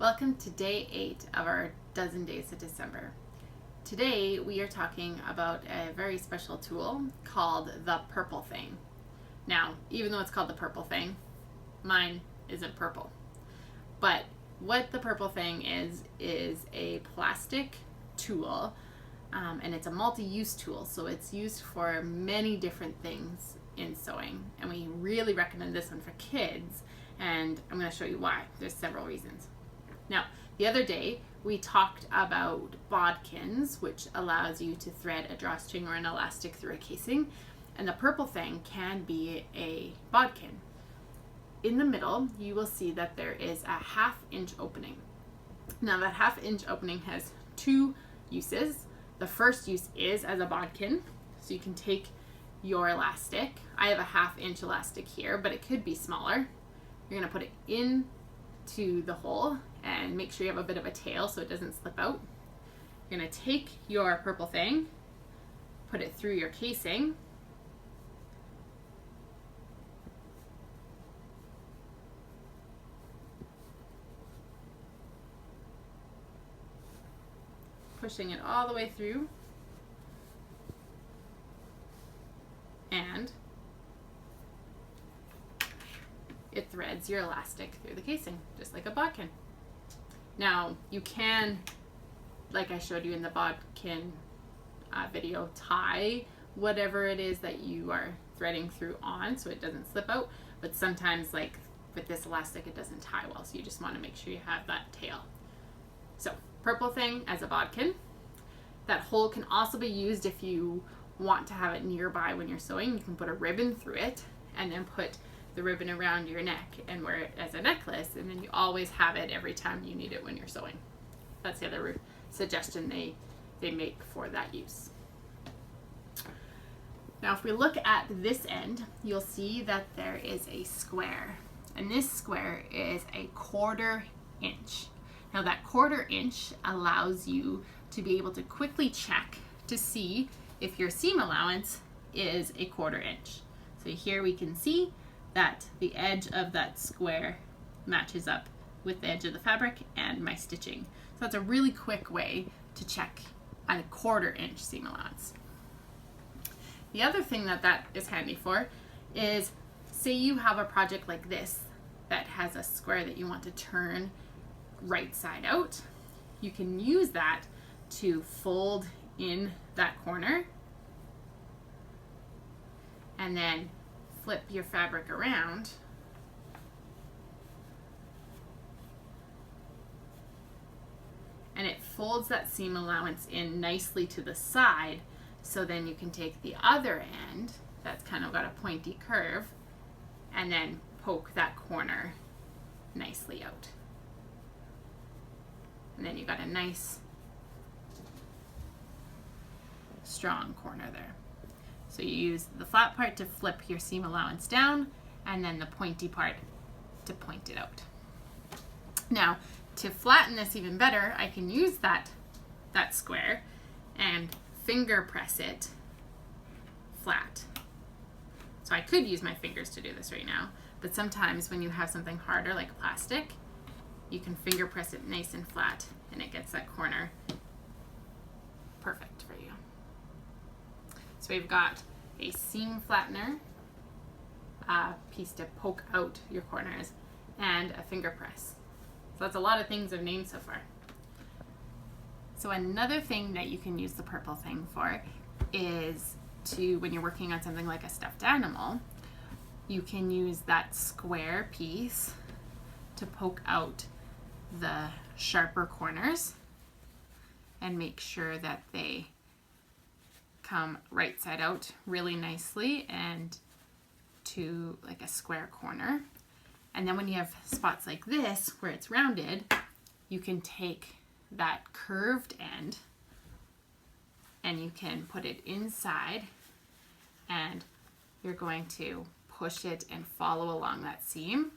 Welcome to day 8 of our dozen days of December. Today we are talking about a very special tool called the purple thing. Now, even though it's called the purple thing, mine isn't purple. But what the purple thing is a plastic tool, and it's a multi-use tool, so it's used for many different things in sewing, and we really recommend this one for kids, and I'm going to show you why. There's several reasons. Now, the other day we talked about bodkins, which allows you to thread a drawstring or an elastic through a casing, and the purple thing can be a bodkin. In the middle, you will see that there is a 1/2 inch opening. Now, that 1/2 inch opening has two uses. The first use is as a bodkin, so you can take your elastic. I have a 1/2 inch elastic here, but it could be smaller. You're going to put it into the hole and make sure you have a bit of a tail so it doesn't slip out. You're going to take your purple thing, put it through your casing, pushing it all the way through, and it threads your elastic through the casing, just like a bodkin. Now, you can, like I showed you in the bodkin video, tie whatever it is that you are threading through on so it doesn't slip out, but sometimes, like with this elastic, it doesn't tie well, so you just want to make sure you have that tail. So, purple thing as a bodkin. That hole can also be used if you want to have it nearby when you're sewing. You can put a ribbon through it and then put the ribbon around your neck and wear it as a necklace, and then you always have it every time you need it when you're sewing. That's the other suggestion they make for that use. Now, if we look at this end, you'll see that there is a square, and this square is a 1/4 inch. Now, that 1/4 inch allows you to be able to quickly check to see if your seam allowance is a 1/4 inch. So here we can see that the edge of that square matches up with the edge of the fabric and my stitching. So that's a really quick way to check a 1/4 inch seam allowance. The other thing that is handy for is, say you have a project like this that has a square that you want to turn right side out. You can use that to fold in that corner and then flip your fabric around and it folds that seam allowance in nicely to the side, so then you can take the other end that's kind of got a pointy curve and then poke that corner nicely out. And then you got a nice strong corner there. So you use the flat part to flip your seam allowance down and then the pointy part to point it out. Now, to flatten this even better, I can use that square and finger press it flat. So I could use my fingers to do this right now, but sometimes when you have something harder like plastic, you can finger press it nice and flat and it gets that corner perfect for you. So we've got a seam flattener, a piece to poke out your corners, and a finger press. So that's a lot of things I've named so far. So another thing that you can use the purple thing for is when you're working on something like a stuffed animal, you can use that square piece to poke out the sharper corners and make sure that they come right side out really nicely and to like a square corner. And then when you have spots like this where it's rounded, you can take that curved end and you can put it inside, and you're going to push it and follow along that seam,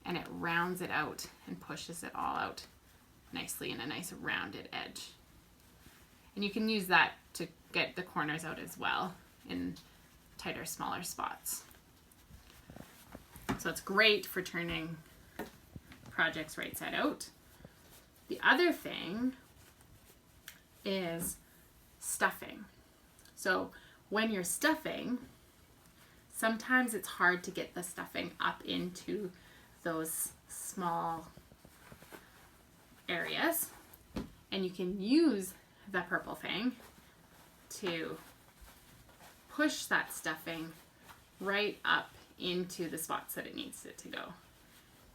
and it rounds it out and pushes it all out nicely in a nice rounded edge. And you can use that to get the corners out as well in tighter, smaller spots. So it's great for turning projects right side out. The other thing is stuffing. So when you're stuffing, sometimes it's hard to get the stuffing up into those small areas, and you can use the purple thing to push that stuffing right up into the spots that it needs it to go.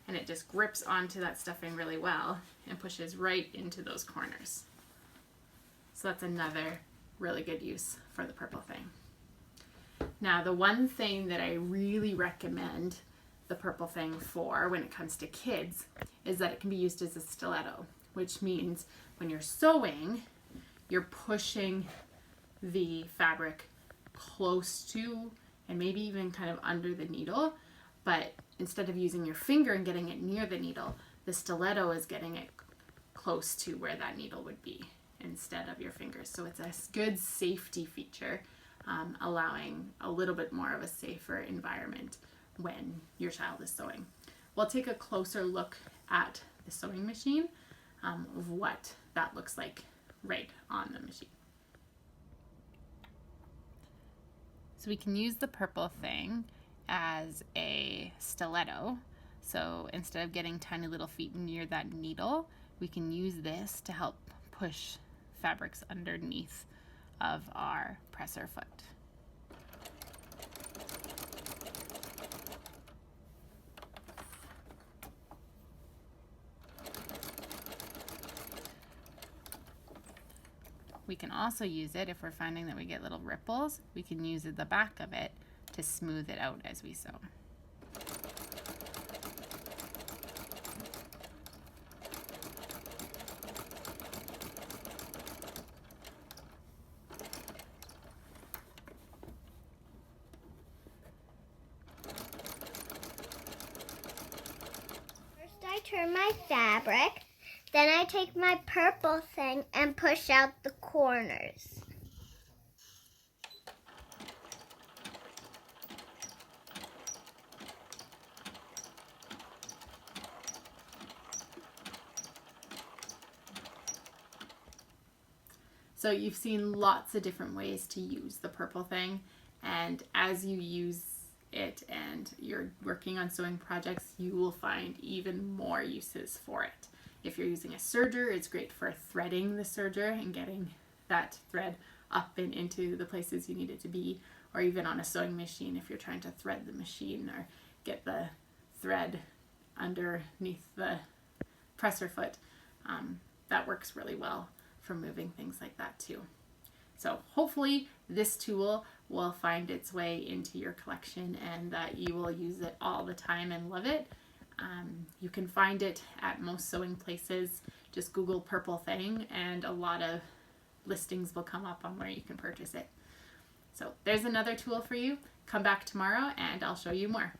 And it just grips onto that stuffing really well and pushes right into those corners. So that's another really good use for the purple thing. Now, the one thing that I really recommend the purple thing for when it comes to kids is that it can be used as a stiletto, which means when you're sewing, you're pushing the fabric close to and maybe even kind of under the needle, but instead of using your finger and getting it near the needle, the stiletto is getting it close to where that needle would be instead of your fingers. So it's a good safety feature, allowing a little bit more of a safer environment when your child is sewing. We'll take a closer look at the sewing machine of what that looks like right on the machine. So we can use the purple thing as a stiletto. So instead of getting tiny little feet near that needle, we can use this to help push fabrics underneath of our presser foot. We can also use it if we're finding that we get little ripples. We can use the back of it to smooth it out as we sew. First I turn my fabric, then I take my purple thing and push out the corners. So you've seen lots of different ways to use the purple thing, and as you use it and you're working on sewing projects, you will find even more uses for it. If you're using a serger, it's great for threading the serger and getting that thread up and into the places you need it to be, or even on a sewing machine if you're trying to thread the machine or get the thread underneath the presser foot. That works really well for moving things like that too. So hopefully this tool will find its way into your collection and that you will use it all the time and love it. You can find it at most sewing places. Just Google purple thing and a lot of listings will come up on where you can purchase it. So there's another tool for you. Come back tomorrow and I'll show you more.